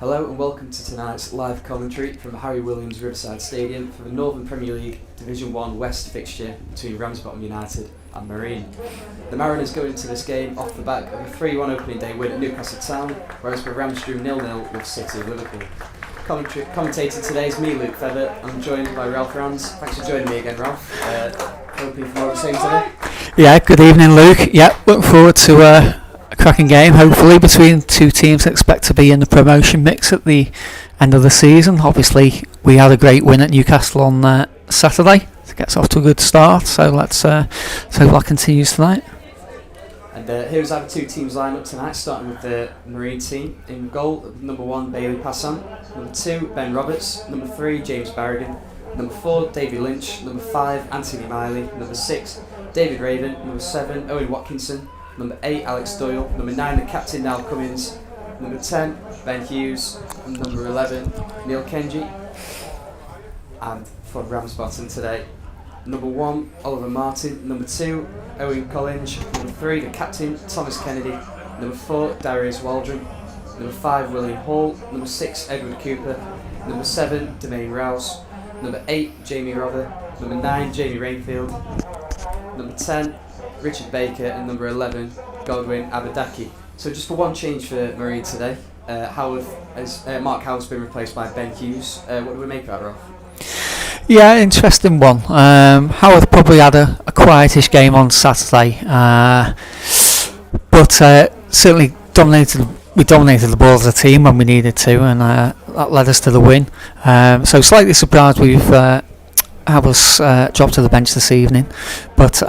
Hello and welcome to tonight's live commentary from Harry Williams Riverside Stadium for the Northern Premier League Division 1 West fixture between Ramsbottom United and Marine. The Mariners go into this game off the back of a 3-1 opening day win at Newcastle Town, whereas the Rams drew 0-0 with City of Liverpool. Commentating today is me, Luke Feather. I'm joined by Ralph Rams. Thanks for joining me again, Ralph. Hoping for more of the same today. Yeah, good evening, Luke. Yeah, looking forward to a cracking game, hopefully, between two teams that expect to be in the promotion mix at the end of the season. Obviously, we had a great win at Newcastle on Saturday. It gets off to a good start, so let's hope that continues tonight. And here's how the two teams line up tonight, starting with the Marine team. In goal, number 1, Bailey Passan. Number 2, Ben Roberts. Number 3, James Barrigan. Number 4, David Lynch. Number 5, Anthony Miley. Number 6, David Raven. Number 7, Owen Watkinson. Number 8, Alex Doyle. Number 9, the captain, Niall Cummins. Number 10, Ben Hughes. And number 11, Neil Kenji. And for Ramsbottom today, number 1, Oliver Martin. Number 2, Owen Collins. Number 3, the captain, Thomas Kennedy. Number 4, Darius Waldron. Number 5, William Hall. Number 6, Edward Cooper. Number 7, Domain Rouse. Number 8, Jamie Rother. Number 9, Jamie Rainfield. Number 10, Richard Baker. And number 11, Godwin Abadaki. So just for one change for Marine today, Mark Howard's been replaced by Ben Hughes. What do we make of that, Ralph? Yeah, interesting one. Howard probably had a quietish game on Saturday, but certainly we dominated the ball as a team when we needed to, and that led us to the win. So slightly surprised we've Howard's dropped to the bench this evening, but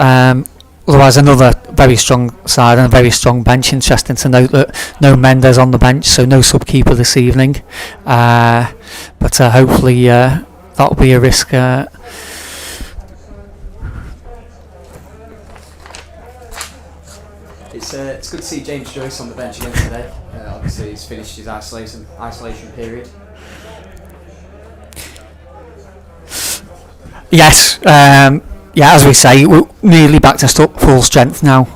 otherwise another very strong side and a very strong bench. Interesting to note that no Mendes on the bench, so no sub-keeper this evening, but hopefully that'll be a risk. It's good to see James Joyce on the bench again today. Obviously he's finished his isolation period. Yes, as we say, we're nearly back to full strength now.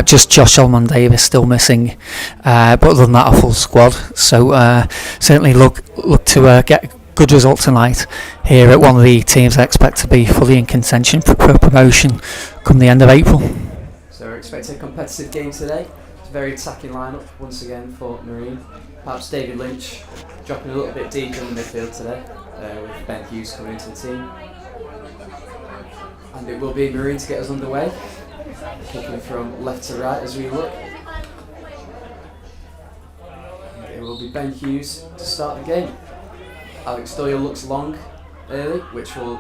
Just Josh Davis still missing, but other than that, a full squad. So certainly look to get a good result tonight here at one of the teams I expect to be fully in contention for promotion come the end of April. So we're expecting a competitive game today. It's a very attacking lineup once again for Marine. Perhaps David Lynch dropping a little bit deeper in the midfield today, with Ben Hughes coming into the team. And it will be Marine to get us underway, kicking from left to right as we look. And it will be Ben Hughes to start the game. Alex Doyle looks long early, which will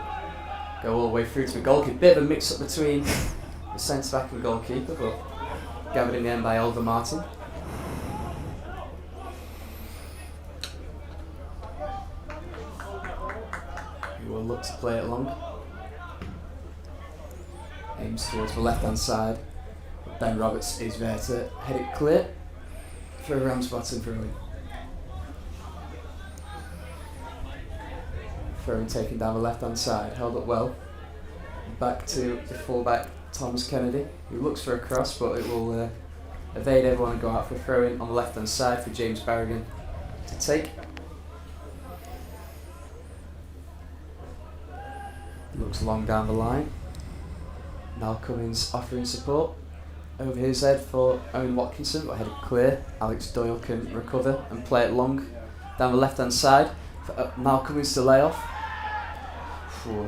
go all the way through to the goalkeeper. Bit of a mix-up between the centre-back and goalkeeper, but gathered in the end by Oliver Martin. He will look to play it long. Aims towards the left-hand side. Ben Roberts is there to head it clear for Ramsbottom throwing. Throwing taken down the left-hand side, held up well. Back to the full-back Thomas Kennedy, who looks for a cross, but it will evade everyone and go out for throwing on the left-hand side for James Barrigan to take. Looks long down the line. Niall Cummins offering support over his head for Owen Watkinson, but headed clear. Alex Doyle can recover and play it long down the left-hand side for Niall Cummins to lay off.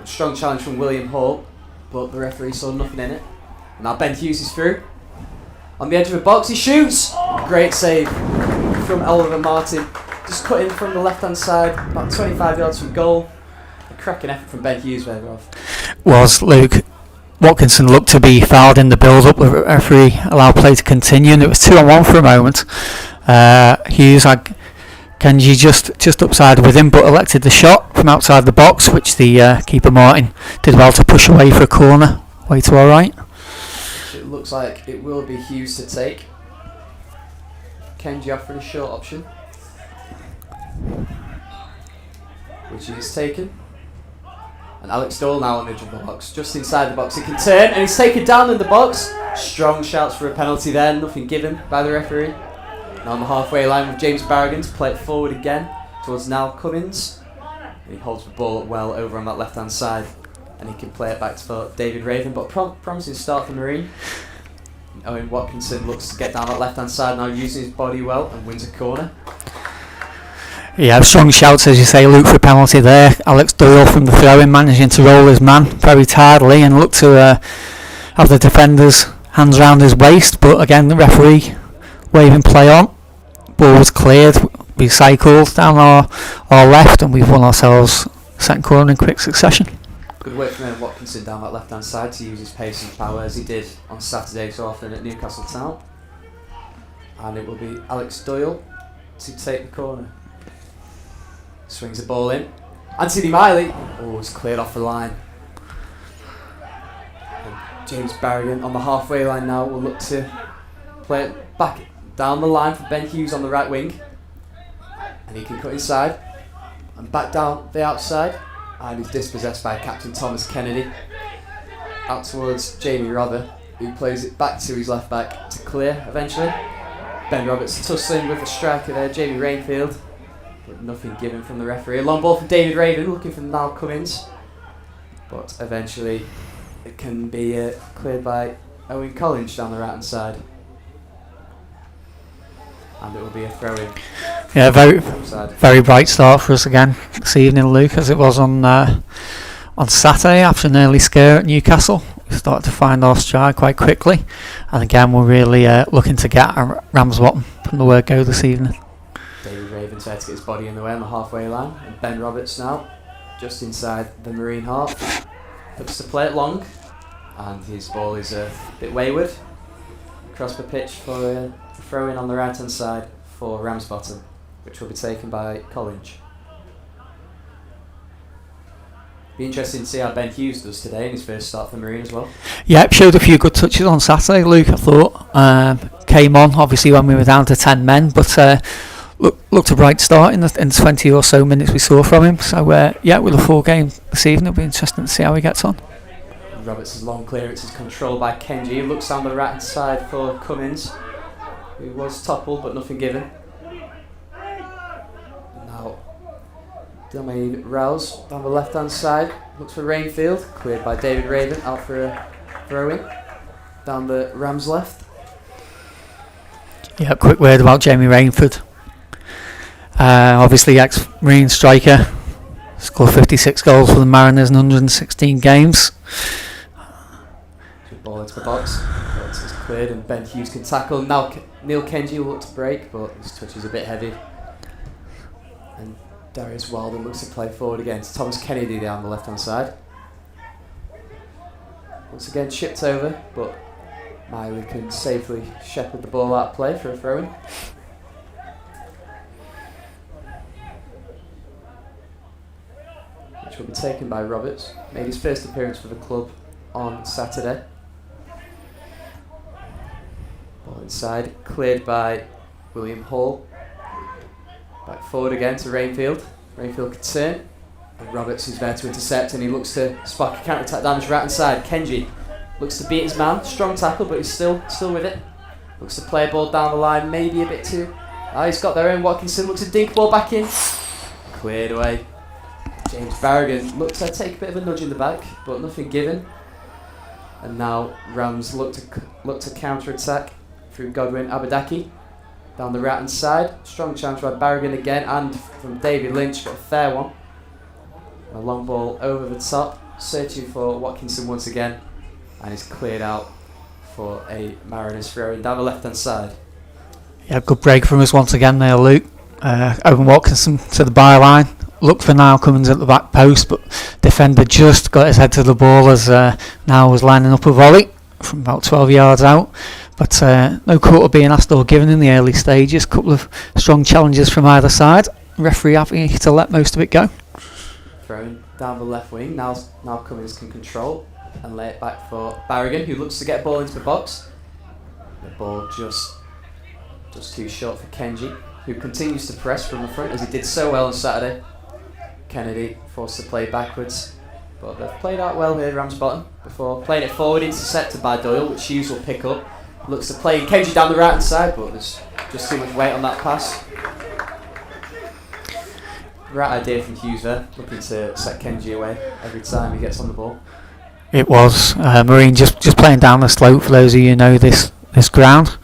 Strong challenge from William Hall, but the referee saw nothing in it. Now Ben Hughes is through. On the edge of the box, he shoots! Great save from Oliver Martin. Just cut in from the left-hand side, about 25 yards from goal. A cracking effort from Ben Hughes there, Ralph. Was Luke. Watkinson looked to be fouled in the build-up. The referee allowed play to continue, and it was 2-on-1 for a moment. Hughes had Kenji just upside with him, but elected the shot from outside the box, which the keeper Martin did well to push away for a corner, way to our right. It looks like it will be Hughes to take. Kenji offering a short option, which is taken. And Alex Doyle now on the edge of the box, just inside the box. He can turn, and he's taken down in the box. Strong shouts for a penalty there, nothing given by the referee. Now on the halfway line with James Barrigan to play it forward again towards Niall Cummins. And he holds the ball well over on that left hand side. And he can play it back to David Raven, but promising start for Marine. Owen Watkinson looks to get down that left hand side now, using his body well, and wins a corner. Yeah, strong shouts, as you say, Luke, for a penalty there. Alex Doyle from the throw-in, managing to roll his man very tidily and look to have the defender's hands round his waist, but again the referee waving play on. Ball was cleared, we cycled down our left, and we've won ourselves second corner in quick succession. Good work from Watkinson down that left hand side to use his pace and power as he did on Saturday so often at Newcastle Town. And it will be Alex Doyle to take the corner. Swings the ball in. Anthony Miley. Oh, it's cleared off the line. And James Barrigan on the halfway line now will look to play it back down the line for Ben Hughes on the right wing. And he can cut inside and back down the outside. And he's dispossessed by Captain Thomas Kennedy. Out towards Jamie Rother, who plays it back to his left back to clear eventually. Ben Roberts tussling with the striker there, Jamie Rainfield. But nothing given from the referee. A long ball for David Raven, looking for Niall Cummins. But eventually it can be cleared by Owen Collins down the right hand side. And it will be a throw-in. Yeah, very bright start for us again this evening, Luke, as it was on Saturday after an early scare at Newcastle. We started to find our stride quite quickly, and again we're really looking to get a Ramsbottom from the word go this evening. David Raven tried to get his body in the way on the halfway line, and Ben Roberts now just inside the Marine half looks to play it long, and his ball is a bit wayward across the pitch for a throw-in on the right hand side for Ramsbottom, which will be taken by Collins. Be interesting to see how Ben Hughes does today in his first start for Marine as well. Yeah, showed a few good touches on Saturday, Luke, I thought. Came on, obviously, when we were down to 10 men, but looked a bright start in the 20 or so minutes we saw from him. So, yeah, with a full game this evening, it'll be interesting to see how he gets on. Roberts' long clearance is controlled by Kenji. He looks down the right hand side for Cummins, who was toppled but nothing given. Now Domain Rouse down the left hand side, looks for Rainfield, cleared by David Raven, out for a throw-in down the Rams left. Yeah, quick word about Jamie Rainford. Obviously ex-Marine striker, scored 56 goals for the Mariners in 116 games. Good ball into the box, but it's cleared and Ben Hughes can tackle. Now Neil Kenji will look to break, but his touch is a bit heavy. And Darius Wilder looks to play forward again to Thomas Kennedy down the left hand side. Once again chipped over, but Miley can safely shepherd the ball out of play for a throw-in. Which will be taken by Roberts. Made his first appearance for the club on Saturday. Ball inside, cleared by William Hall. Back forward again to Rainfield. Rainfield can turn. And Roberts is there to intercept, and he looks to spark a counter-attack down his right hand side. Kenji looks to beat his man. Strong tackle, but he's still with it. Looks to play a ball down the line, maybe a bit too. He's got their own. Watkinson looks to dink ball back in. Cleared away. James Barrigan looks to take a bit of a nudge in the back, but nothing given. And now Rams look to counter-attack through Godwin Abadaki down the right hand side. Strong chance by Barrigan again, and from David Lynch, but a fair one. A long ball over the top, searching for Watkinson once again, and is cleared out for a Mariners throw-in down the left hand side. Yeah, good break from us once again there, Luke. Owen Watkinson to the byline. Looked for Niall Cummins at the back post, but defender just got his head to the ball as Niall was lining up a volley from about 12 yards out. But no quarter being asked or given in the early stages. Couple of strong challenges from either side. Referee happy to let most of it go. Thrown down the left wing. Now Cummins can control and lay it back for Barrigan, who looks to get a ball into the box. The ball just too short for Kenji, who continues to press from the front as he did so well on Saturday. Kennedy forced to play backwards, but they've played out well here, Ramsbottom, before playing it forward, intercepted by Doyle, which Hughes will pick up. Looks to play Kenji down the right hand side, but there's Just too much weight on that pass. Right idea from Hughes there, looking to set Kenji away every time he gets on the ball. It was Marine just playing down the slope. For those of you who know this ground,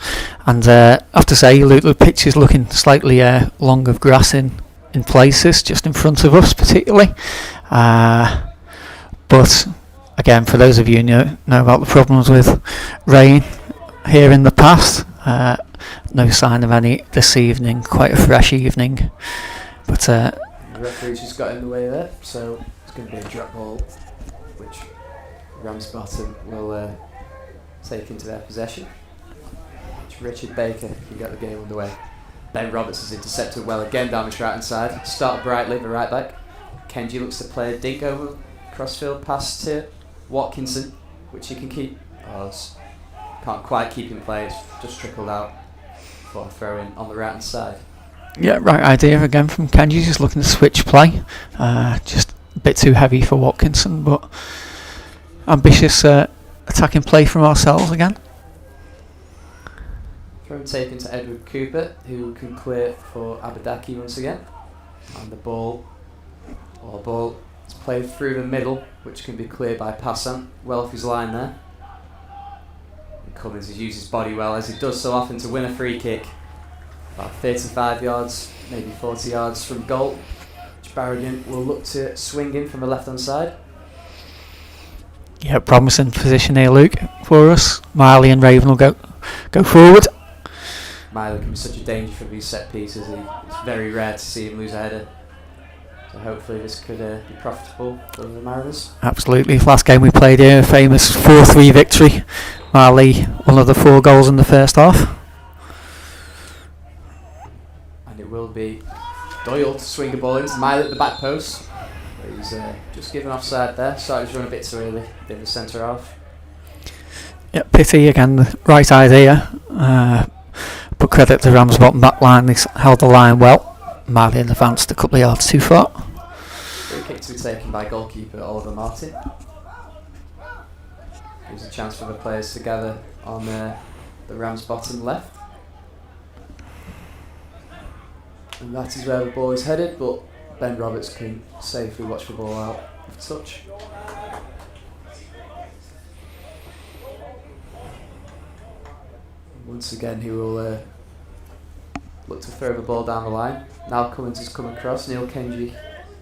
and I have to say, the pitch is looking slightly long of grass in places, just in front of us particularly. But again, for those of you who know about the problems with rain here in the past, no sign of any this evening. Quite a fresh evening, but the referee's just got in the way there, so it's going to be a drop ball, which Ramsbottom will take into their possession. Richard Baker can get the game underway. Ben Roberts is intercepted well again down the right hand side. Started brightly, the right back. Kenji looks to play a dink over crossfield pass to Watkinson, which he can keep. Can't quite keep in play, it's just trickled out for a throw in on the right hand side. Yeah, right idea again from Kenji, just looking to switch play. Just a bit too heavy for Watkinson, but ambitious attacking play from ourselves again. Throw taken to Edward Cooper, who can clear for Abadaki once again. And the ball is played through the middle, which can be cleared by Passan. Well off his line there. And Cummins has used his body well, as he does so often, to win a free kick. About 35 yards, maybe 40 yards from goal, which Barragan will look to swing in from the left hand side. Yeah, promising position here, Luke, for us. Miley and Raven will go forward. Miley can be such a danger from these set pieces. It's very rare to see him lose a header. So hopefully this could be profitable for the Mariners. Absolutely. Last game we played here, a famous 4-3 victory. Miley, one of the 4 goals in the first half. And it will be Doyle to swing the ball into Miley at the back post. He's just given offside there. Started to run a bit too early in the centre half. Yeah, pity again, the right idea. But credit to Ramsbottom back line, they held the line well. Miley advanced a couple of yards too far. Free kick to be taken by goalkeeper Oliver Martin. Gives a chance for the players to gather on the Ramsbottom left. And that is where the ball is headed, but Ben Roberts can safely watch the ball out of touch. Once again, he will look to throw the ball down the line. Now Cummins has come across, Neil Kenji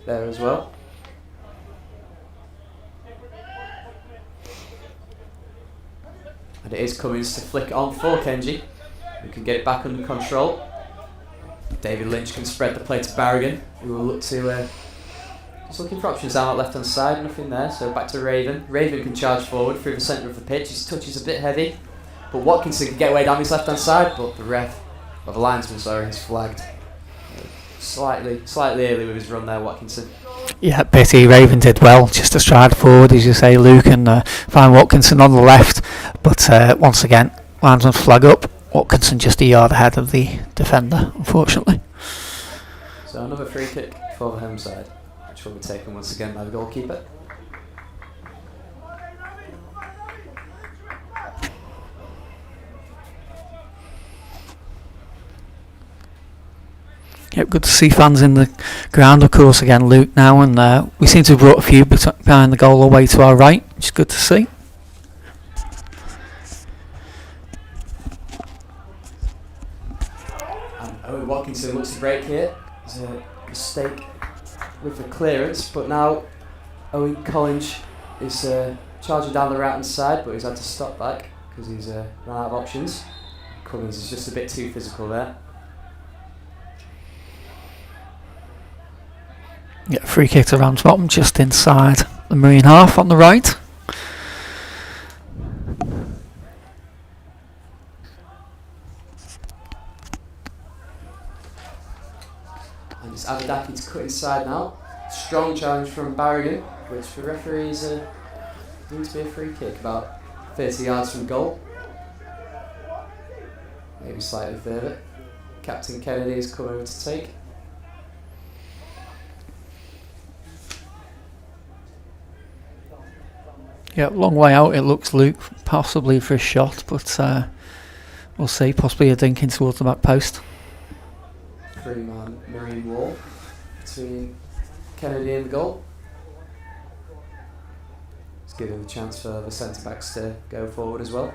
there as well. And it is Cummins to flick on for Kenji, who can get it back under control. David Lynch can spread the play to Barragan, who will look to just looking for options down that left hand side. Nothing there, so back to Raven. Raven can charge forward through the centre of the pitch. His touch is a bit heavy, but Watkinson can get away down his left hand side, but the linesman, has flagged slightly early with his run there, Watkinson. Yeah, pity. Raven did well, just to stride forward, as you say, Luke, and find Watkinson on the left. But once again, linesman flag up. Watkinson just a yard ahead of the defender, unfortunately. So another free kick for the home side, which will be taken once again by the goalkeeper. Yep, good to see fans in the ground, of course, again, Luke, now, and we seem to have brought a few behind the goal all the way to our right, which is good to see. Owen Watkinson looks to break here. There's a mistake with the clearance, but now Owen Collins is charging down the right hand side, but he's had to stop back because he's run out of options. Cummins is just a bit too physical there. Yeah, free kick to Ramsbottom just inside the Marine half on the right. And it's Abadaki to cut inside now. Strong challenge from Barragan, which for referees needs to be a free kick about 30 yards from goal. Maybe slightly further. Captain Kennedy has come over to take. Yeah, long way out it looks, Luke, possibly for a shot, but We'll see. Possibly a dink in towards the back post. 3-man Marine wall between Kennedy and the goal. It's giving the chance for the centre backs to go forward as well.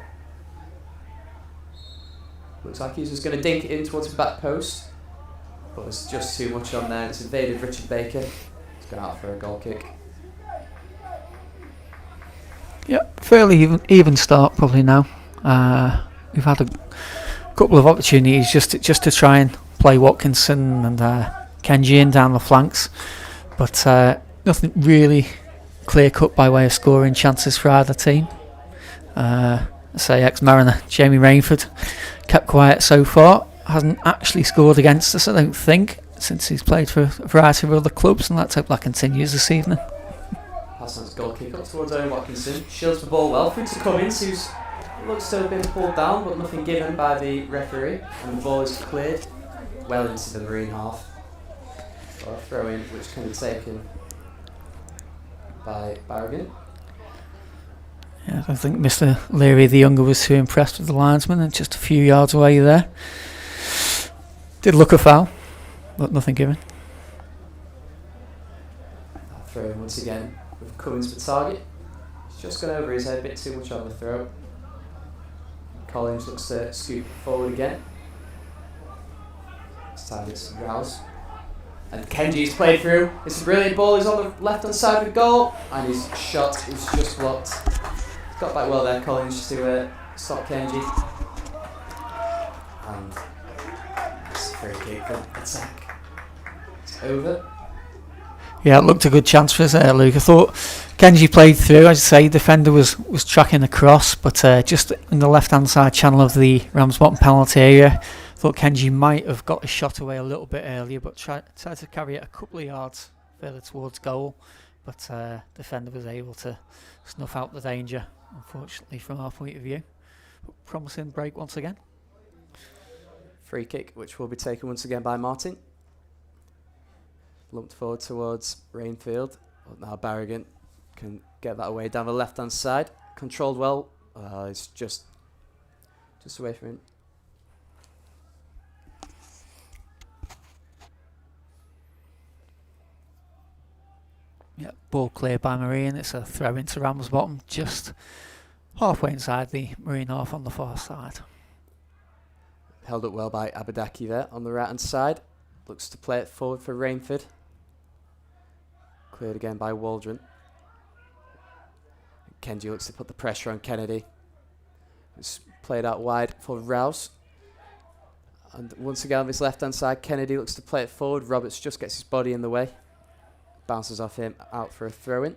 Looks like he's just going to dink it in towards the back post, but there's just too much on there. It's invaded Richard Baker. He's gone out for a goal kick. Yep, fairly even start probably now. We've had a couple of opportunities just to try and play Watkinson and Kenji in down the flanks, but nothing really clear cut by way of scoring chances for either team. Say ex-Mariner Jamie Rainford kept quiet so far, hasn't actually scored against us, I don't think, since he's played for a variety of other clubs, and let's hope that continues this evening. Hassan's goal kick up towards Owen Watkinson, shields the ball well through to Cummins, who's looks to have been pulled down but nothing given by the referee, and the ball is cleared well into the Marine half for a throw in which can be taken by Barragan. Yeah, I don't think Mr. Leary the younger was too impressed with the linesman, and just a few yards away there. Did look a foul, but nothing given. Throw in once again with Cummins for target. He's just gone over his head a bit too much on the throw. Collins looks to scoop forward again. This time it's Rouse. And Kenji's played through. It's a brilliant ball. He's on the left hand side of the goal, and his shot is just blocked. He's got back well there, Collins, to stop Kenji. And it's a free kick for attack. It's over. Yeah, it looked a good chance for us there, Luke. I thought Kenji played through. As I say, defender was tracking across, but just in the left-hand side channel of the Ramsbottom penalty area. Thought Kenji might have got a shot away a little bit earlier, but tried to carry it a couple of yards further towards goal. But defender was able to snuff out the danger, unfortunately, from our point of view. But promising break once again. Free kick, which will be taken once again by Martin. Lumped forward towards Rainfield. But now Barragan can get that away down the left-hand side. Controlled well. It's just away from him. Yeah, ball clear by Marine. It's a throw into Ramsbottom, just halfway inside the Marine half on the far side. Held up well by Abadaki there on the right-hand side. Looks to play it forward for Rainford. Cleared again by Waldron. Kenji looks to put the pressure on Kennedy. It's played out wide for Rouse. And once again on this left-hand side, Kennedy looks to play it forward. Roberts just gets his body in the way. Bounces off him out for a throw-in,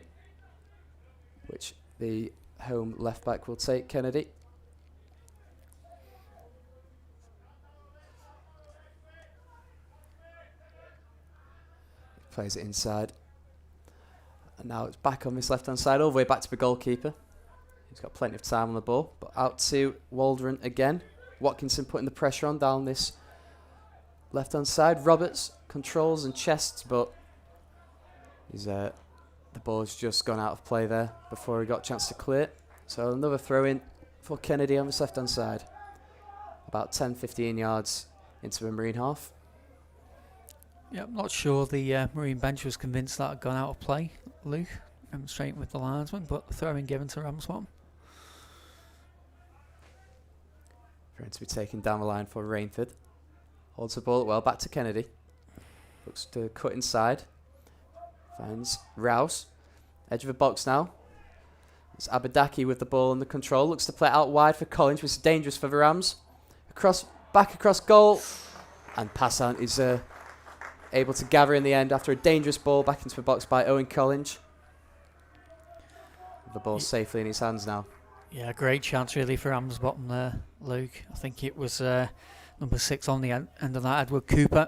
which the home left-back will take, Kennedy. Plays it inside. And now it's back on this left-hand side, all the way back to the goalkeeper. He's got plenty of time on the ball, but out to Waldron again. Watkinson putting the pressure on down this left-hand side. Roberts controls and chests, but he's the ball's just gone out of play there before he got a chance to clear it. So another throw-in for Kennedy on this left-hand side. About 10-15 yards into the Marine half. Yeah, I'm not sure the Marine bench was convinced that had gone out of play, Luke, straight with the linesman, but the throw-in given to Ramsbottom. Going to be taken down the line for Rainford. Holds the ball well, back to Kennedy. Looks to cut inside. Finds Rouse. Edge of the box now. It's Abadaki with the ball under control. Looks to play it out wide for Collins, which is dangerous for the Rams. Back across goal. And Passan is able to gather in the end after a dangerous ball back into the box by Owen Collins. The ball safely in his hands now. Yeah, great chance really for Ramsbottom there, Luke. I think it was number 6 on the end of that, Edward Cooper.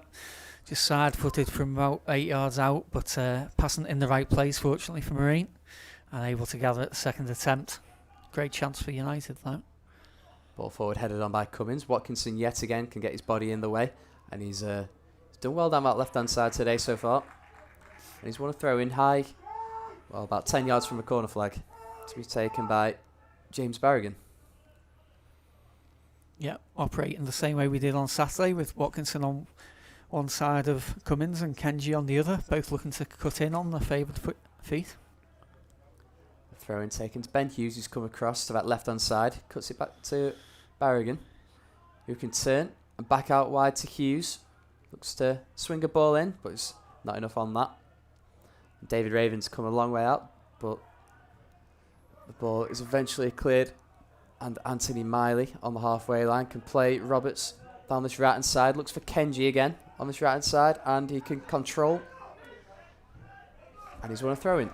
Just side-footed from about 8 yards out, but passing in the right place, fortunately for Marine, and able to gather at the second attempt. Great chance for United, though. Ball forward headed on by Cummins. Watkinson yet again can get his body in the way, and he's done well down that left-hand side today so far. And he's won a throw-in high, well, about 10 yards from the corner flag, to be taken by James Barragan. Yeah, operating the same way we did on Saturday, with Watkinson on one side of Cummins and Kenji on the other, both looking to cut in on the favoured feet. Throw in taken to Ben Hughes, who's come across to that left-hand side. Cuts it back to Barrigan, who can turn and back out wide to Hughes. Looks to swing a ball in, but it's not enough on that. David Raven's come a long way out, but the ball is eventually cleared. And Anthony Miley on the halfway line can play Roberts down this right-hand side. Looks for Kenji again on this right-hand side, and he can control. And he's won a throw-in.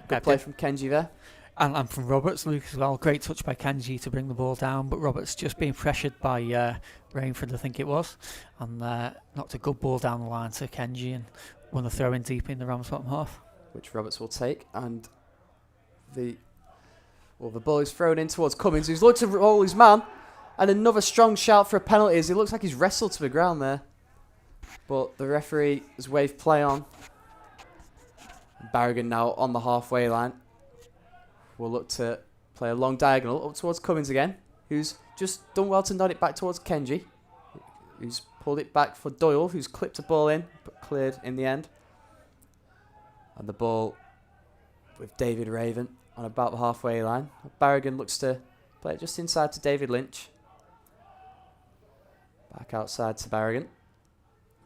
Good play from Kenji there. And from Roberts, Luke, as well. Great touch by Kenji to bring the ball down, but Roberts just being pressured by Rainford, I think it was, and knocked a good ball down the line to Kenji and won a throw-in deep in the Ramsbottom half. Which Roberts will take, and the ball is thrown in towards Cummins, who's looked to roll his man, and another strong shout for a penalty as it looks like he's wrestled to the ground there. But the referee has waved play on. Barrigan now on the halfway line will look to play a long diagonal up towards Cummins again, who's just done well to nod it back towards Kenji, who's pulled it back for Doyle, who's clipped a ball in but cleared in the end. And the ball with David Raven on about the halfway line. Barrigan looks to play it just inside to David Lynch. Back outside to Barrigan.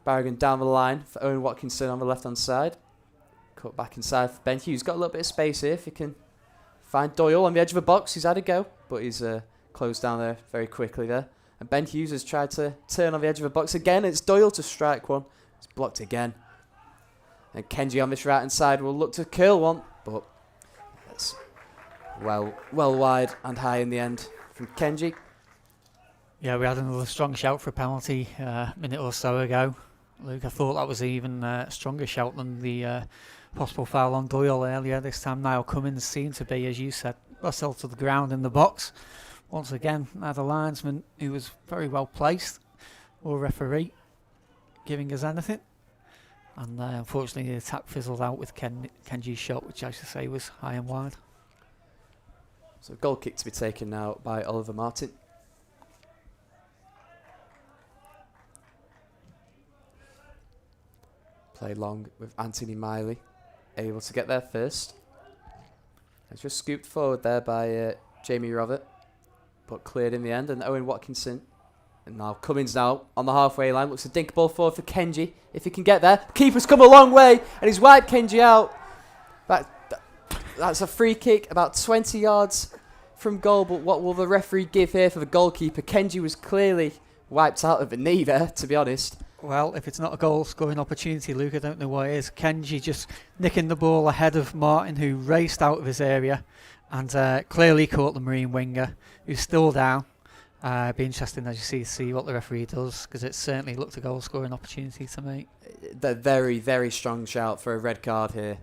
Barrigan down the line for Owen Watkinson on the left-hand side. Cut back inside for Ben Hughes. Got a little bit of space here if he can find Doyle on the edge of the box. He's had a go, but he's closed down there very quickly there. And Ben Hughes has tried to turn on the edge of the box again. It's Doyle to strike one. It's blocked again. And Kenji on this right-hand side will look to curl one, but that's well wide and high in the end from Kenji. Yeah, we had another strong shout for a penalty a minute or so ago. Luke, I thought that was even a stronger shout than the possible foul on Doyle earlier. This time Niall Cummins seemed to be, as you said, wrestled to the ground in the box. Once again, had a linesman who was very well placed, or referee, giving us anything. And unfortunately the attack fizzled out with Kenji's shot, which I should say was high and wide. So goal kick to be taken now by Oliver Martin. Play long with Anthony Miley, able to get there first. It's just scooped forward there by Jamie Robert, but cleared in the end. And Owen Watkinson, and now Cummins now on the halfway line, looks to dink a ball forward for Kenji if he can get there. Keeper's come a long way and he's wiped Kenji out. That's a free kick about 20 yards from goal, but what will the referee give here for the goalkeeper? Kenji was clearly wiped out of the knee there, to be honest. Well, if it's not a goal-scoring opportunity, Luke, I don't know what it is. Kenji just nicking the ball ahead of Martin, who raced out of his area and clearly caught the Marine winger, who's still down. Be interesting as you see what the referee does, because it certainly looked a goal-scoring opportunity to me. The very, very strong shout for a red card here.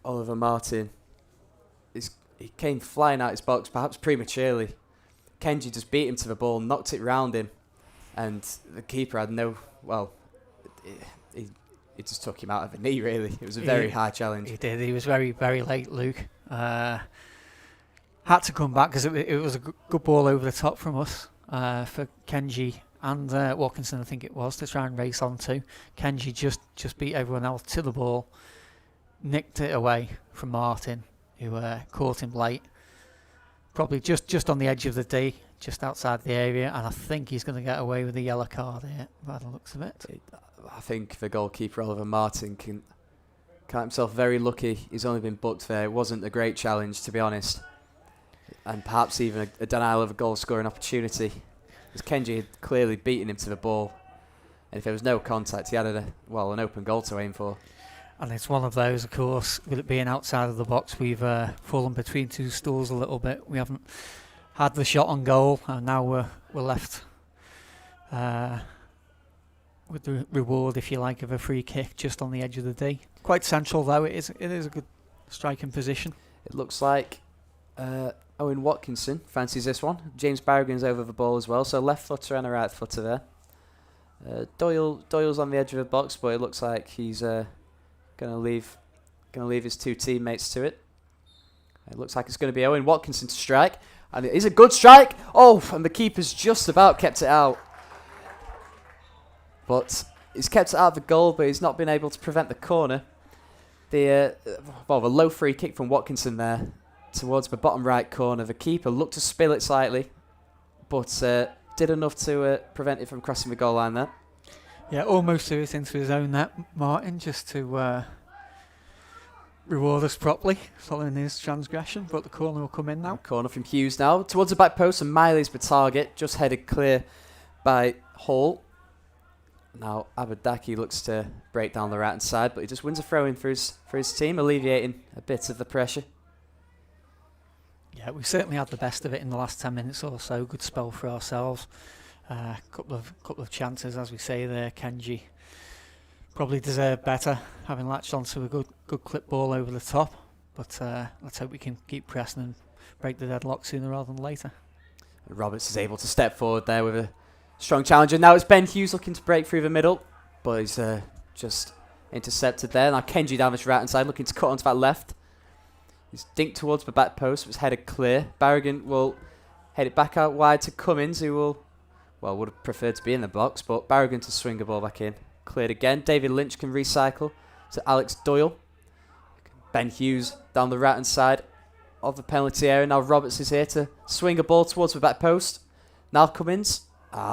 Oliver Martin, he came flying out his box, perhaps prematurely. Kenji just beat him to the ball, knocked it round him. And the keeper had he just took him out of the knee, really. It was a very high challenge. He did. He was very, very late, Luke. Had to come back because it was a good ball over the top from us for Kenji and Watkinson, I think it was, to try and race on to. Kenji just beat everyone else to the ball, nicked it away from Martin, who caught him late. Probably just on the edge of the D, just outside the area, and I think he's going to get away with a yellow card here, by the looks of it. I think the goalkeeper, Oliver Martin, can count himself very lucky. He's only been booked there. It wasn't a great challenge, to be honest. And perhaps even a denial of a goal-scoring opportunity. Because Kenji had clearly beaten him to the ball. And if there was no contact, he had an open goal to aim for. And it's one of those, of course, with it being outside of the box, we've fallen between two stools a little bit. We haven't had the shot on goal, and now we're left with the reward, if you like, of a free kick just on the edge of the D. Quite central, though. It is a good striking position. It looks like Owen Watkinson fancies this one. James Barrigan's over the ball as well, so left footer and a right footer there. Doyle's on the edge of the box, but it looks like he's going to leave his two teammates to it. It looks like it's going to be Owen Watkinson to strike. And it is a good strike. Oh, and the keeper's just about kept it out. But he's kept it out of the goal, but he's not been able to prevent the corner. The low free kick from Watkinson there towards the bottom right corner. The keeper looked to spill it slightly, but did enough to prevent it from crossing the goal line there. Yeah, almost threw it into his own net, Martin, just to reward us properly following his transgression, but the corner will come in now. Corner from Hughes now towards the back post, and Miley's the target, just headed clear by Hall. Now Abadaki looks to break down the right hand side, but he just wins a throw in for his team, alleviating a bit of the pressure. Yeah, we certainly had the best of it in the last 10 minutes or so. Good spell for ourselves. Couple of chances, as we say there. Kenji probably deserved better, having latched onto a good clip ball over the top. But let's hope we can keep pressing and break the deadlock sooner rather than later. Roberts is able to step forward there with a strong challenger. Now it's Ben Hughes looking to break through the middle, but he's just intercepted there. Now Kenji down this right hand side looking to cut onto that left. He's dinked towards the back post, was headed clear. Barragan will head it back out wide to Cummins, who would have preferred to be in the box, but Barragan to swing the ball back in. Cleared again. David Lynch can recycle to Alex Doyle. Ben Hughes down the right hand side of the penalty area. Now Roberts is here to swing a ball towards the back post. Now Cummins.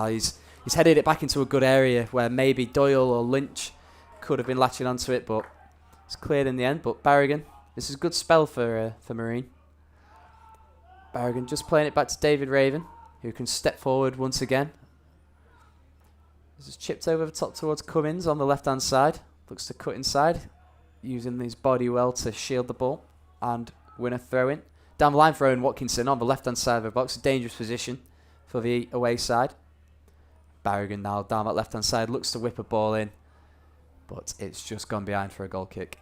He's headed it back into a good area where maybe Doyle or Lynch could have been latching onto it, but it's cleared in the end. But Barragan, this is a good spell for Marine. Barragan just playing it back to David Raven, who can step forward once again. This is chipped over the top towards Cummins on the left-hand side. Looks to cut inside, using his body well to shield the ball and win a throw-in. Down the line throwing Watkinson on the left-hand side of the box. A dangerous position for the away side. Barragan now down that left-hand side. Looks to whip a ball in, but it's just gone behind for a goal kick.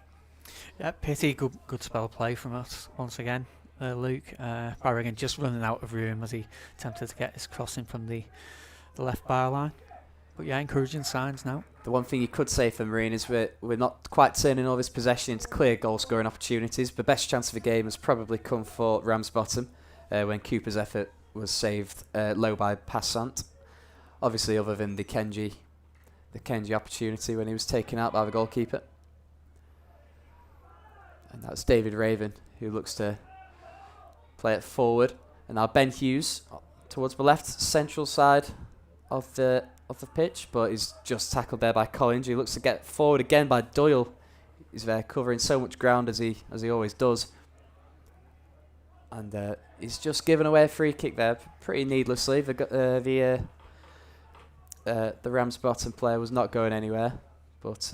Yeah, pity. Good spell play from us once again. Luke. Barragan just running out of room as he attempted to get his crossing from the left byline. But yeah, encouraging signs now. The one thing you could say for Marine is we're not quite turning all this possession into clear goal-scoring opportunities. The best chance of the game has probably come for Ramsbottom when Cooper's effort was saved low by Passant. Obviously, other than the Kenji opportunity when he was taken out by the goalkeeper. And that's David Raven, who looks to play it forward. And now Ben Hughes towards the left central side of the pitch, but he's just tackled there by Collins. He looks to get forward again by Doyle. He's there covering so much ground as he always does. And he's just given away a free kick there, pretty needlessly. The Ramsbottom player was not going anywhere, but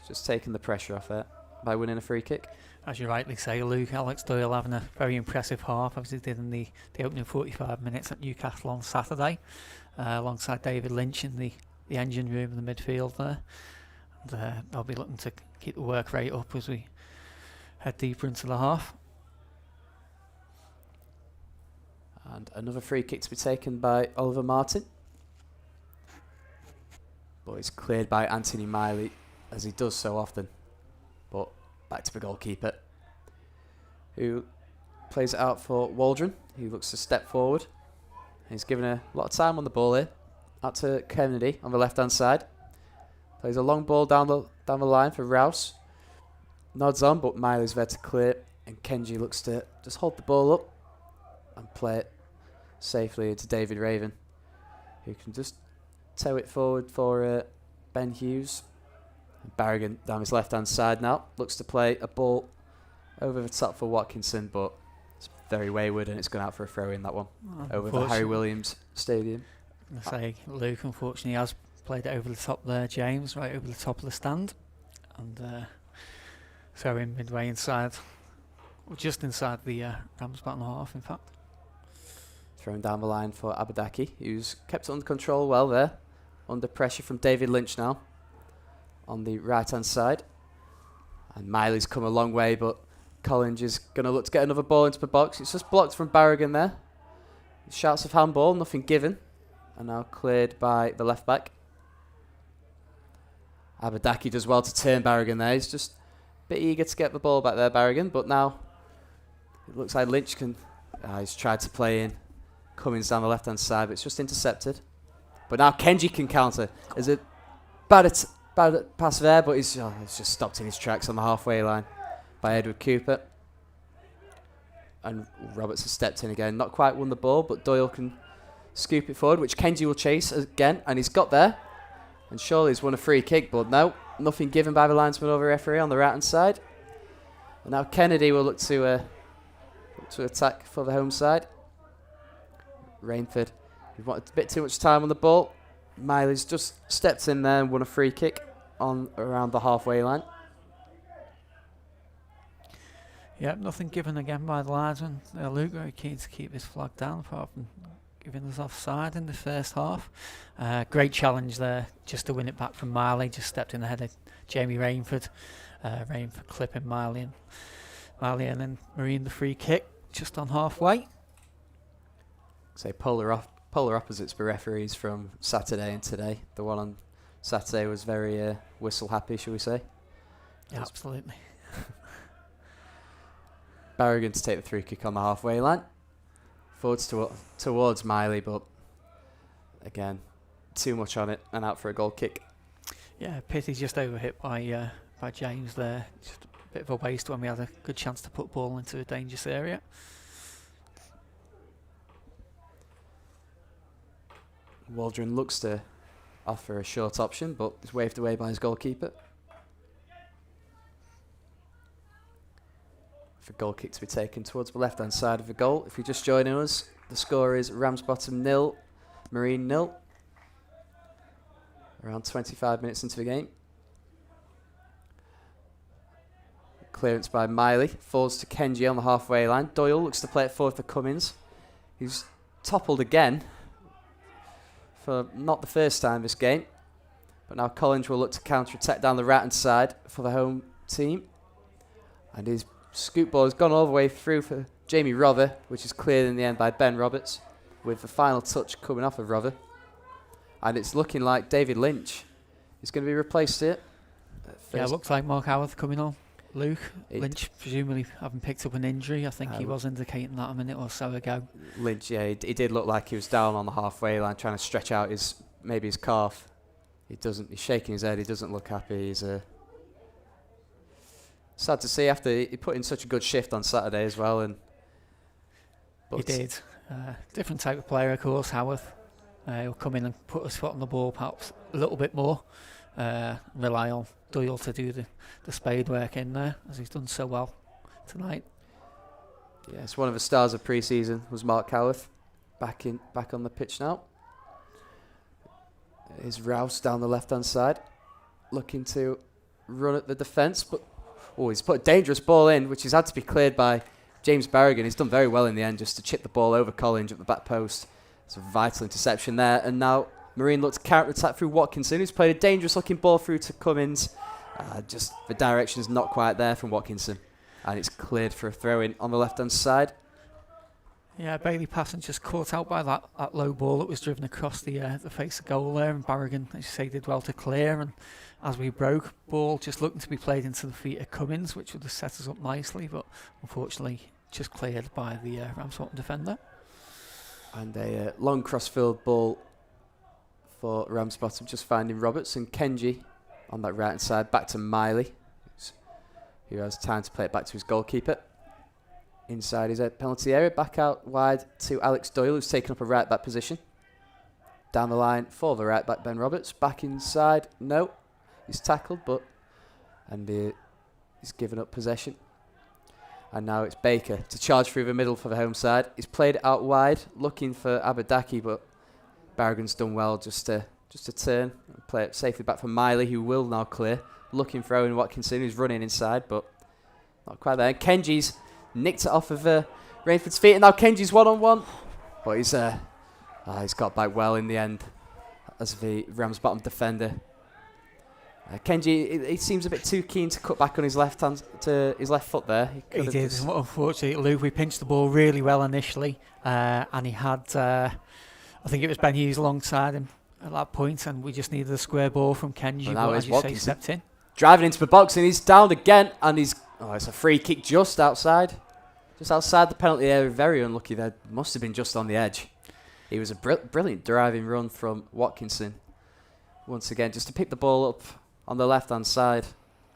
just taking the pressure off it by winning a free kick. As you rightly say, Luke, Alex Doyle having a very impressive half, as he did in the opening 45 minutes at Newcastle on Saturday, alongside David Lynch in the engine room in the midfield there. And they'll be looking to keep the work rate up as we head deeper into the half. And another free kick to be taken by Oliver Martin. But it's cleared by Anthony Miley, as he does so often. But back to the goalkeeper, who plays it out for Waldron. He looks to step forward. He's given a lot of time on the ball here. Out to Kennedy on the left-hand side. Plays a long ball down the line for Rouse. Nods on, but Miley's there to clear. And Kenji looks to just hold the ball up and play it safely into David Raven, who can just tow it forward for Ben Hughes. And Barragan down his left-hand side now. Looks to play a ball over the top for Watkinson, but it's very wayward and it's gone out for a throw-in, that one. Over the Harry Williams Stadium. I say Luke, unfortunately, has played it over the top there, James, right over the top of the stand. And throw-in midway inside, or just inside the Ramsbottom half, in fact. Thrown down the line for Abadaki, who's kept it under control well there. Under pressure from David Lynch now on the right-hand side. And Miley's come a long way, but Collins is going to look to get another ball into the box. It's just blocked from Barragan there. Shouts of handball, nothing given. And now cleared by the left-back. Abadaki does well to turn Barragan there. He's just a bit eager to get the ball back there, Barragan. But now it looks like Lynch can He's tried to play in Cummins down the left-hand side, but it's just intercepted. But now Kenji can counter. There's a bad pass there, but he's just stopped in his tracks on the halfway line by Edward Cooper. And Roberts has stepped in again. Not quite won the ball, but Doyle can scoop it forward, which Kenji will chase again, and he's got there. And Shawley's won a free kick, but no, nothing given by the linesman over referee on the right-hand side. And now Kennedy will look to attack for the home side. Rainford, we've wanted a bit too much time on the ball. Miley's just stepped in there and won a free kick on around the halfway line. Yeah, nothing given again by the linesman. Luke very keen to keep his flag down, apart from giving us offside in the first half. Great challenge there, just to win it back from Miley. Just stepped in ahead of Jamie Rainford. Rainford clipping Miley and then Marine the free kick just on halfway. Say polar opposites for referees from Saturday and today. The one on Saturday was very whistle happy, shall we say? Yeah, absolutely. Barrigan to take the free kick on the halfway line. Forwards towards Miley, but again, too much on it and out for a goal kick. Yeah, pity just overhit by James there. Just a bit of a waste when we had a good chance to put ball into a dangerous area. Waldron looks to offer a short option, but is waved away by his goalkeeper. For goal kick to be taken towards the left-hand side of the goal. If you're just joining us, the score is Ramsbottom 0, Marine 0. Around 25 minutes into the game. Clearance by Miley. Falls to Kenji on the halfway line. Doyle looks to play it forward for Cummins, who's toppled again for not the first time this game. But now Collins will look to counter-attack down the right-hand side for the home team. And his scoop ball has gone all the way through for Jamie Rother, which is cleared in the end by Ben Roberts, with the final touch coming off of Rother. And it's looking like David Lynch is going to be replaced here. Yeah, it looks like Mark Howarth coming on. Luke, Lynch presumably having picked up an injury. I think he was indicating that a minute or so ago. Lynch, yeah, he did look like he was down on the halfway line trying to stretch out his calf. He's shaking his head, he doesn't look happy. He's sad to see after he put in such a good shift on Saturday as well. He did. Different type of player, of course, Howarth. He'll come in and put his foot on the ball perhaps a little bit more. Rely on Doyle to do the spade work in there, as he's done so well tonight. Yes, one of the stars of pre-season was Mark Howarth, back on the pitch now. Is Rouse down the left-hand side, looking to run at the defence, but he's put a dangerous ball in, which has had to be cleared by James Barrigan. He's done very well in the end, just to chip the ball over Collins at the back post. It's a vital interception there, and now Marine looked to counter-attack through Watkinson, who's played a dangerous-looking ball through to Cummins. Just the direction's not quite there from Watkinson, and it's cleared for a throw-in on the left-hand side. Yeah, Bailey Passon just caught out by that low ball that was driven across the face of goal there, and Barrigan, as you say, did well to clear. And as we broke, ball just looking to be played into the feet of Cummins, which would have set us up nicely, but unfortunately just cleared by the Ramsbottom defender. And a long cross-field ball for Ramsbottom, just finding Roberts and Kenji on that right-hand side, back to Miley, who has time to play it back to his goalkeeper. Inside his penalty area, back out wide to Alex Doyle, who's taken up a right-back position. Down the line for the right-back, Ben Roberts. Back inside, no. He's tackled, he's given up possession. And now it's Baker to charge through the middle for the home side. He's played it out wide, looking for Abadaki, but Barrigan's done well just to turn and play it safely back for Miley, who will now clear. Looking for Owen Watkinson, who's running inside, but not quite there. And Kenji's nicked it off of Rainford's feet, and now Kenji's one-on-one. But he's got back well in the end as the Ramsbottom defender. Kenji, he seems a bit too keen to cut back on his left foot there. He did. Unfortunately, Luke, we pinched the ball really well initially, and he had, I think it was Ben Hughes alongside him at that point, and we just needed a square ball from Kenji, but as you say, stepped in. Driving into the box, and he's down again, and it's a free kick just outside. Just outside the penalty area, very unlucky there. Must have been just on the edge. It was a brilliant driving run from Watkinson. Once again, just to pick the ball up on the left-hand side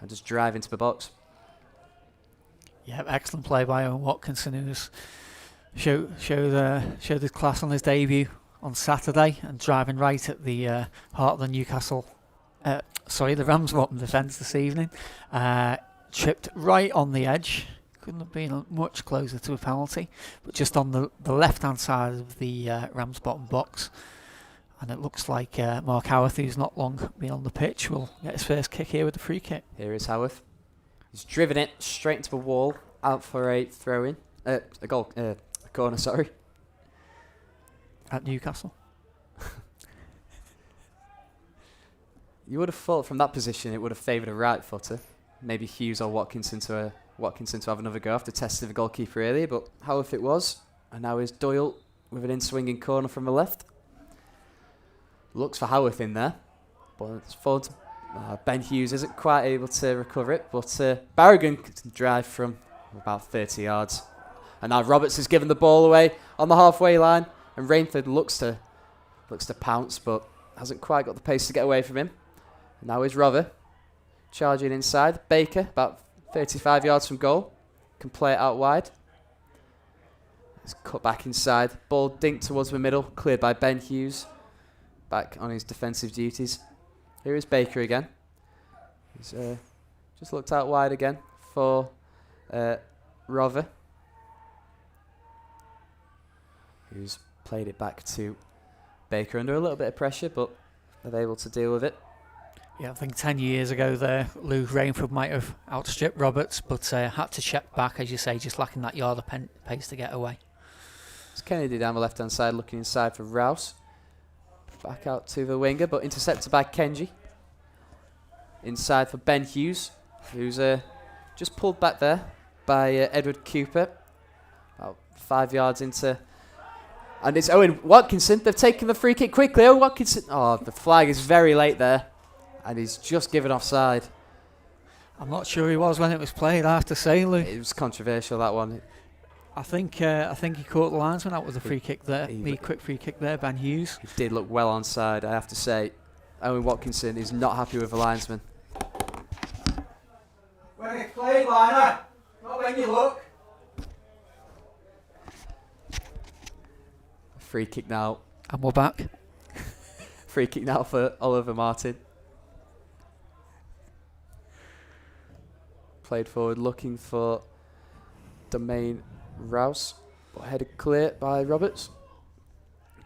and just drive into the box. Yeah, excellent play by Owen Watkinson, who's showed his class on his debut on Saturday and driving right at the heart of the the Ramsbottom defence this evening. Tripped right on the edge. Couldn't have been much closer to a penalty, but just on the left-hand side of the Ramsbottom box. And it looks like Mark Howarth, who's not long been on the pitch, will get his first kick here with the free kick. Here is Howarth. He's driven it straight into the wall, out for a throw-in. A corner, sorry. At Newcastle. You would have thought from that position it would have favoured a right footer. Maybe Hughes or Watkinson to have another go after testing the goalkeeper earlier, but Howarth it was. And now is Doyle with an in-swinging corner from the left. Looks for Howarth in there, but it's forward. Ben Hughes isn't quite able to recover it, but Barrigan can drive from about 30 yards. And now Roberts has given the ball away on the halfway line, and Rainford looks to pounce, but hasn't quite got the pace to get away from him. And now is Rother charging inside. Baker, about 35 yards from goal, can play it out wide. It's cut back inside. Ball dinked towards the middle, cleared by Ben Hughes. Back on his defensive duties. Here is Baker again. He's just looked out wide again for Rother, who's played it back to Baker under a little bit of pressure, but they're able to deal with it. Yeah, I think 10 years ago there, Luke Rainford might have outstripped Roberts, but had to check back, as you say, just lacking that yard of pace to get away. It's Kennedy down the left-hand side, looking inside for Rouse. Back out to the winger, but intercepted by Kenji. Inside for Ben Hughes, who's just pulled back there by Edward Cooper. About 5 yards into... And it's Owen Watkinson. They've taken the free kick quickly. Owen Watkinson... Oh, the flag is very late there. And he's just given offside. I'm not sure he was when it was played, I have to say, Lou. It was controversial, that one. I think he caught the linesman out with a free kick there. The quick free kick there, Ben Hughes. He did look well onside, I have to say. Owen Watkinson is not happy with the linesman. When it's played, liner, not when you look. Free kick now. And we're back. Free kick now for Oliver Martin. Played forward, looking for Domain Rouse, but headed clear by Roberts.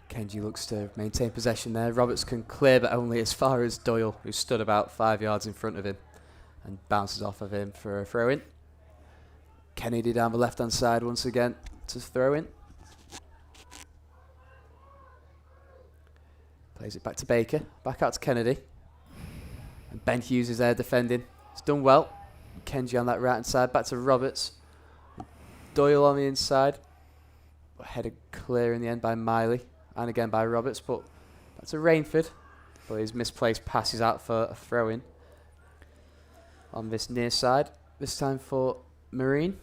Kenji looks to maintain possession there. Roberts can clear, but only as far as Doyle, who stood about 5 yards in front of him, and bounces off of him for a throw-in. Kennedy down the left-hand side once again to throw in. Plays it back to Baker, back out to Kennedy. And Ben Hughes is there defending. He's done well. Kenji on that right-hand side, back to Roberts. Doyle on the inside, but headed clear in the end by Miley, and again by Roberts, but that's a Rainford, but his misplaced pass is out for a throw-in on this near side, this time for Marine.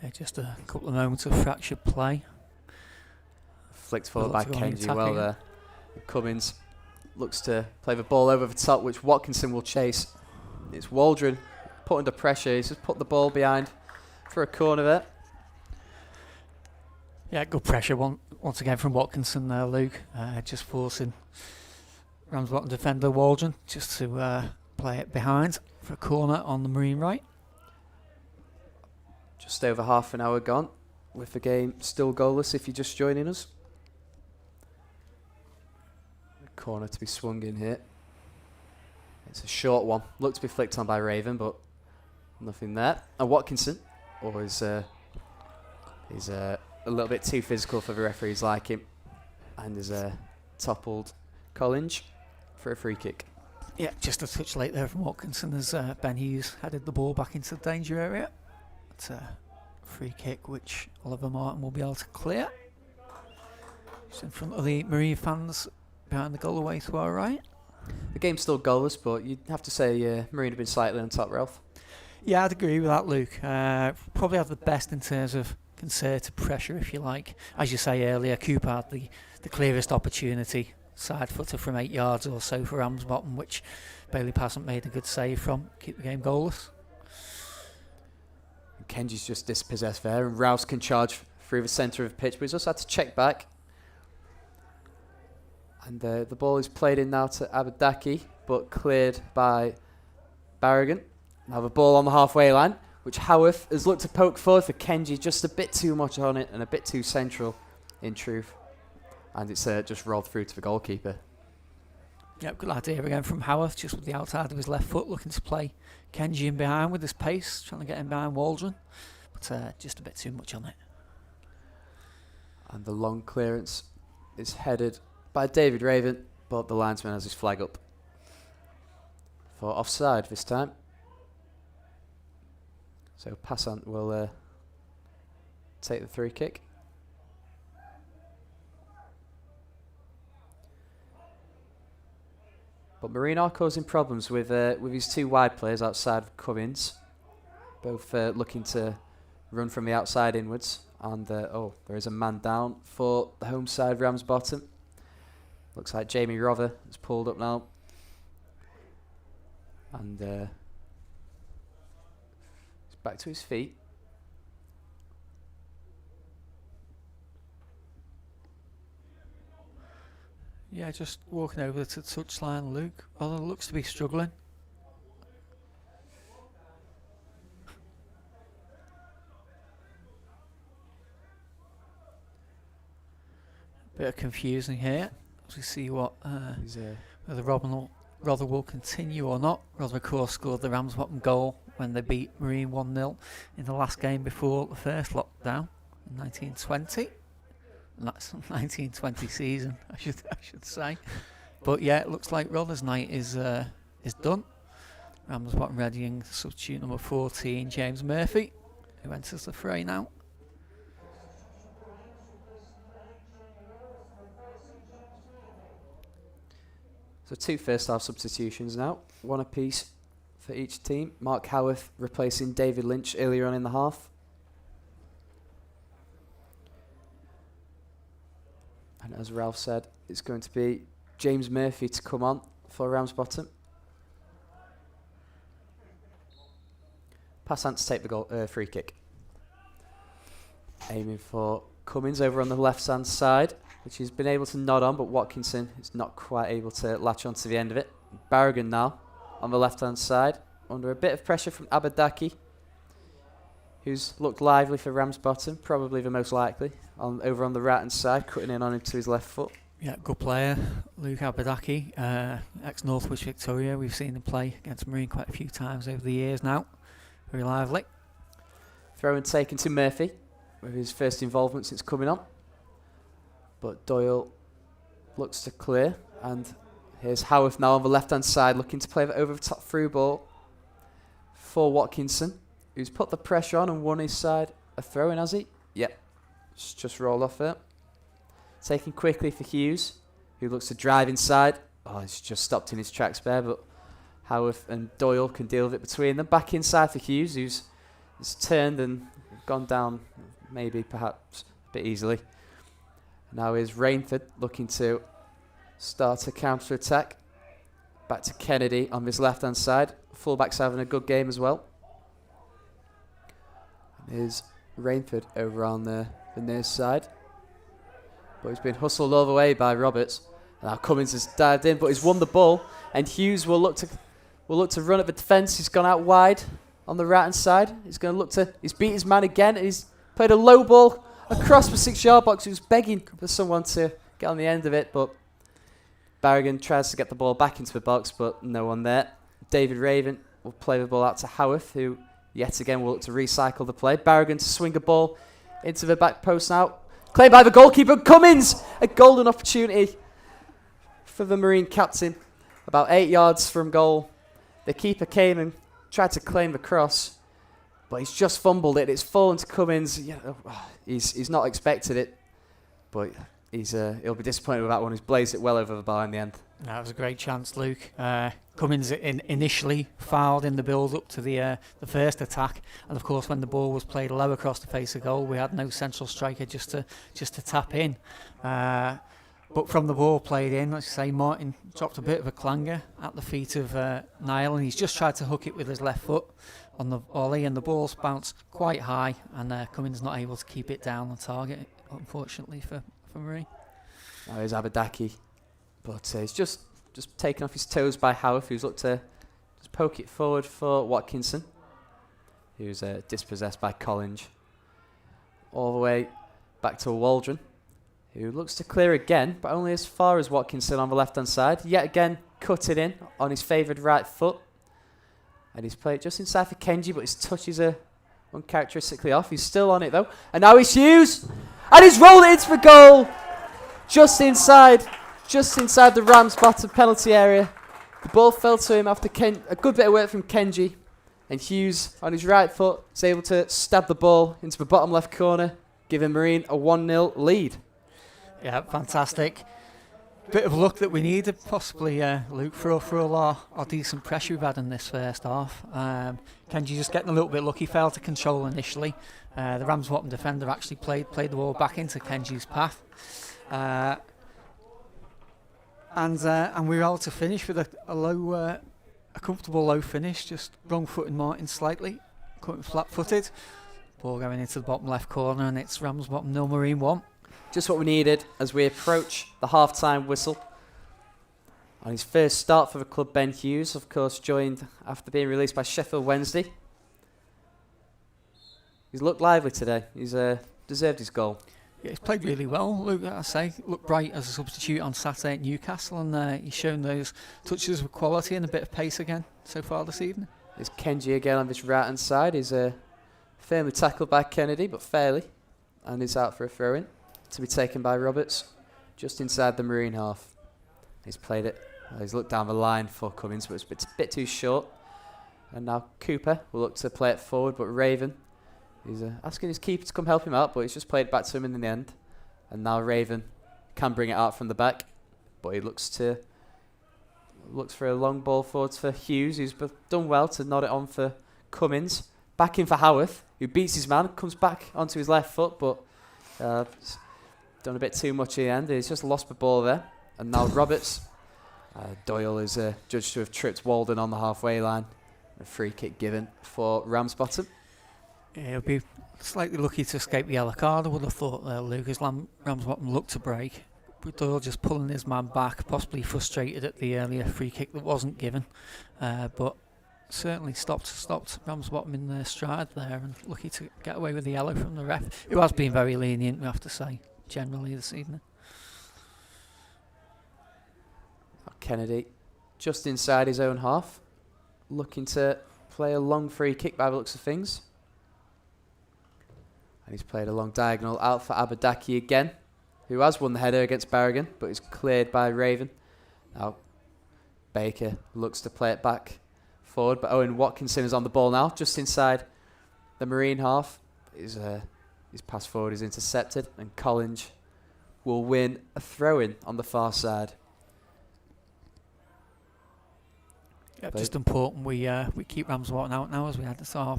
Yeah, just a couple of moments of fractured play. Flicked forward by Kenji well there. Cummins looks to play the ball over the top, which Watkinson will chase. It's Waldron put under pressure, he's just put the ball behind for a corner there. Yeah, good pressure once again from Watkinson there, Luke. Just forcing Ramsbottom defender Waldron just to play it behind for a corner on the Marine right. Just over half an hour gone, with the game still goalless if you're just joining us. Corner to be swung in here. It's a short one. Looked to be flicked on by Raven, but nothing there. And Watkinson is a little bit too physical for the referees like him, and is toppled Collins for a free kick. Yeah, just a touch late there from Watkinson as Ben Hughes headed the ball back into the danger area. It's a free kick which Oliver Martin will be able to clear. Just in front of the Marine fans behind the goal away to our right. The game's still goalless, but you'd have to say Marine have been slightly on top, Ralph. Yeah, I'd agree with that, Luke. Probably have the best in terms of concerted pressure, if you like. As you say earlier, Cooper had the clearest opportunity, side footer from 8 yards or so for Ramsbottom, which Bailey Passant made a good save from, keep the game goalless. Kenji's just dispossessed there, and Rouse can charge through the centre of the pitch, but he's also had to check back. And the ball is played in now to Abadaki, but cleared by Barragan. Now the ball on the halfway line, which Howarth has looked to poke forward for Kenji, just a bit too much on it and a bit too central, in truth. And it's just rolled through to the goalkeeper. Yep, good idea again from Howarth, just with the outside of his left foot, looking to play Kenji in behind with his pace, trying to get him behind Waldron, but just a bit too much on it. And the long clearance is headed by David Raven, but the linesman has his flag up for offside this time. So Passant will take the free kick. But Marine are causing problems with his 2 wide players outside of Cummins, both looking to run from the outside inwards. And there is a man down for the home side, Ramsbottom. Looks like Jamie Rother has pulled up now. And he's back to his feet. Yeah, just walking over to the touchline, Luke. Although looks to be struggling. Bit of confusing here as we see what whether Rother will continue or not. Rother, of course, scored the Ramsbottom goal when they beat Marine 1-0 in the last game before the first lockdown in 1920. That's 1920 season, I should say. But yeah, it looks like Rother's night is done. Ramsbottom readying substitute number 14, James Murphy, who enters the fray now. So 2 first half substitutions now, 1 apiece for each team. Mark Howarth replacing David Lynch earlier on in the half. And as Ralph said, it's going to be James Murphy to come on for Ramsbottom. Passant to take the goal, free kick. Aiming for Cummins over on the left-hand side, which he's been able to nod on, but Watkinson is not quite able to latch onto the end of it. Barragan now on the left-hand side, under a bit of pressure from Abadaki, who's looked lively for Ramsbottom, probably the most likely, over on the right-hand side, cutting in on him to his left foot. Yeah, good player, Luke Abadaki, ex-Northwich Victoria. We've seen him play against Marine quite a few times over the years now. Very lively. Throw and taken to Murphy, with his first involvement since coming on. But Doyle looks to clear, and here's Howarth now on the left-hand side, looking to play the over-the-top through ball for Watkinson, who's put the pressure on and won his side a throw-in, has he? Yep, it's just rolled off there. Taken quickly for Hughes, who looks to drive inside. Oh, he's just stopped in his tracks there, but Howarth and Doyle can deal with it between them. Back inside for Hughes, who's turned and gone down maybe perhaps a bit easily. Now is Rainford looking to start a counter-attack. Back to Kennedy on this left-hand side. Fullback's having a good game as well. There's Rainford over on the near side. But he's been hustled all the way by Roberts. And now Cummins has dived in, but he's won the ball. And Hughes will look to run at the defence. He's gone out wide on the right-hand side. He's beat his man again. And he's played a low ball across the 6-yard box. He was begging for someone to get on the end of it, but Barragan tries to get the ball back into the box, but no one there. David Raven will play the ball out to Howarth, who yet again will look to recycle the play. Barragan to swing a ball into the back post now. Claimed by the goalkeeper, Cummins! A golden opportunity for the Marine captain. About 8 yards from goal. The keeper came and tried to claim the cross, but he's just fumbled it. It's fallen to Cummins. He's not expected it, but he'll be disappointed with that one. He's blazed it well over the bar in the end. That was a great chance, Luke. Cummins initially fouled in the build-up to the first attack, and of course, when the ball was played low across the face of goal, we had no central striker just to tap in. But from the ball played in, let's say Martin dropped a bit of a clanger at the feet of Niall, and he's just tried to hook it with his left foot on the volley, and the ball's bounced quite high, and Cummins not able to keep it down on target, unfortunately for Marie. Now here's Abadaki, but he's just taken off his toes by Howarth, who's looked to just poke it forward for Watkinson, who's dispossessed by Collinge. All the way back to Waldron, who looks to clear again, but only as far as Watkinson on the left-hand side. Yet again, cut it in on his favoured right foot. And he's played just inside for Kenji, but his touches are uncharacteristically off. He's still on it, though. And now it's Hughes! And he's rolled it into the goal! Just inside the Ramsbottom penalty area. The ball fell to him after a good bit of work from Kenji. And Hughes, on his right foot, is able to stab the ball into the bottom left corner, giving Marine a 1-0 lead. Yeah, fantastic. Bit of luck that we needed, possibly, Luke, for all our decent pressure we've had in this first half. Kenji just getting a little bit lucky, failed to control initially. The Ramsbottom defender actually played the ball back into Kenji's path. And we were able to finish with a comfortable low finish, just wrong-footed Martin slightly, caught him flat-footed. Ball going into the bottom left corner, and it's Ramsbottom 0, Marine 1. Just what we needed as we approach the half-time whistle. On his first start for the club, Ben Hughes, of course, joined after being released by Sheffield Wednesday. He's looked lively today. He's deserved his goal. Yeah, he's played really well, Luke, I say. Looked bright as a substitute on Saturday at Newcastle, and he's shown those touches with quality and a bit of pace again so far this evening. There's Kenji again on this right-hand side. He's firmly tackled by Kennedy, but fairly, and he's out for a throw-in to be taken by Roberts, just inside the Marine half. He's played it. He's looked down the line for Cummins, but it's a bit too short. And now Cooper will look to play it forward, but Raven, he's asking his keeper to come help him out, but he's just played it back to him in the end. And now Raven can bring it out from the back, but he looks for a long ball forwards for Hughes, who's done well to nod it on for Cummins. Back in for Howarth, who beats his man, comes back onto his left foot, but done a bit too much in the end. He's just lost the ball there. And now Roberts. Doyle is judged to have tripped Walden on the halfway line. A free kick given for Ramsbottom. Yeah, he'll be slightly lucky to escape the yellow card, I would have thought there, Luke, as Ramsbottom looked to break. But Doyle just pulling his man back, possibly frustrated at the earlier free kick that wasn't given. But certainly stopped Ramsbottom in their stride there, and lucky to get away with the yellow from the ref, who has been very lenient, we have to say, generally this evening. Kennedy just inside his own half, looking to play a long free kick by the looks of things. And he's played a long diagonal out for Abadaki again, who has won the header against Berrigan, but is cleared by Raven. Now Baker looks to play it back forward, but Owen Watkinson is on the ball now, just inside the Marine half. His pass forward is intercepted, and Collinge will win a throw-in on the far side. Yeah, just important we keep Ramsbottom out now as we had this half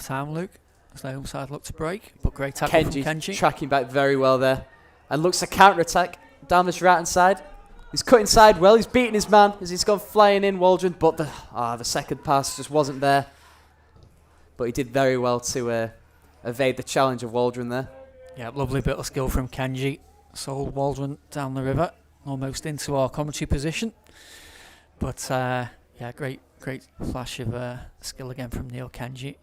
time, Luke. As the home side look to break, but great tackle from Kenji. Tracking back very well there, and looks to counter-attack down this right-hand side. He's cut inside well, he's beaten his man as he's gone flying in, Waldron, but the second pass just wasn't there. But he did very well to evade the challenge of Waldron there. Yeah, lovely bit of skill from Kenji. Sold Waldron down the river, almost into our commentary position. But yeah, great flash of skill again from Neil Kenji.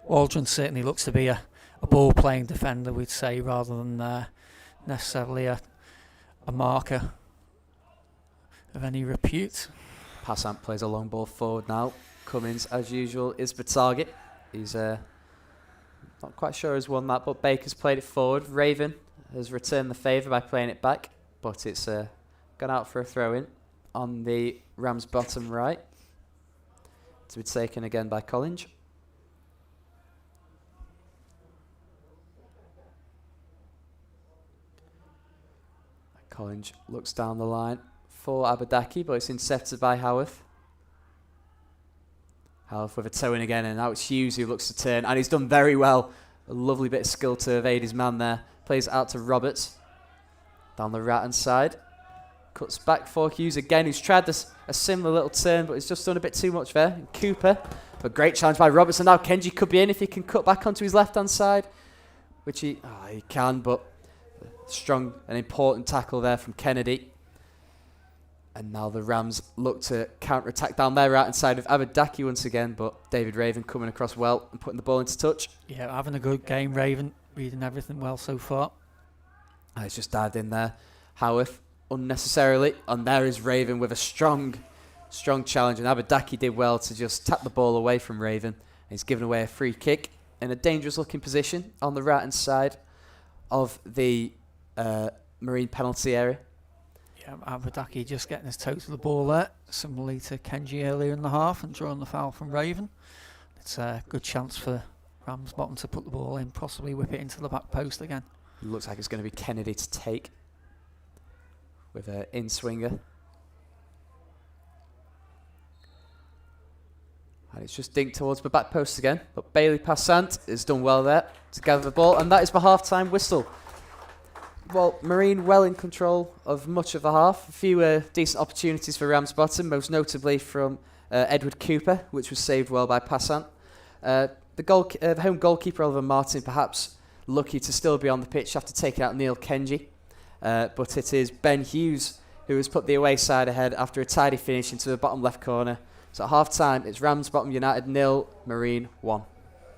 Waldron certainly looks to be a ball-playing defender, we'd say, rather than necessarily a marker of any repute. Passant plays a long ball forward now. Cummins, as usual, is the target. He's not quite sure he's won that, but Baker's played it forward. Raven has returned the favour by playing it back, but it's gone out for a throw-in on the Ramsbottom right, to be taken again by Collinge. Collinge looks down the line for Aberdaki, but it's intercepted by Howarth. Howarth with a toe in again, and now it's Hughes who looks to turn, and he's done very well. A lovely bit of skill to evade his man there. Plays out to Roberts. Down the right-hand side. Cuts back for Hughes again, who's tried this, a similar little turn, but he's just done a bit too much there. And Cooper, a great challenge by Roberts, and now Kenji could be in if he can cut back onto his left-hand side, which he can, but strong and important tackle there from Kennedy. And now the Rams look to counter-attack down their right-hand side with Aberdaki once again, but David Raven coming across well and putting the ball into touch. Yeah, having a good game, Raven. Reading everything well so far. He's just dived in there. Howarth unnecessarily, and there is Raven with a strong challenge, and Aberdaki did well to just tap the ball away from Raven. He's given away a free kick in a dangerous looking position on the right hand side of the Marine penalty area. Yeah, Aberdaki just getting his toe to the ball there, similarly to Kenji earlier in the half, and drawing the foul from Raven. It's a good chance for Ramsbottom to put the ball in, possibly whip it into the back post again. Looks like it's going to be Kennedy to take with an in-swinger. And it's just dinked towards the back post again. But Bailey Passant has done well there to gather the ball. And that is the half-time whistle. Well, Marine well in control of much of the half. A few decent opportunities for Ramsbottom, most notably from Edward Cooper, which was saved well by Passant. The home goalkeeper, Oliver Martin, perhaps lucky to still be on the pitch after taking out Neil Kenji. But it is Ben Hughes who has put the away side ahead after a tidy finish into the bottom left corner. So at half-time, it's Ramsbottom United 0, Marine 1.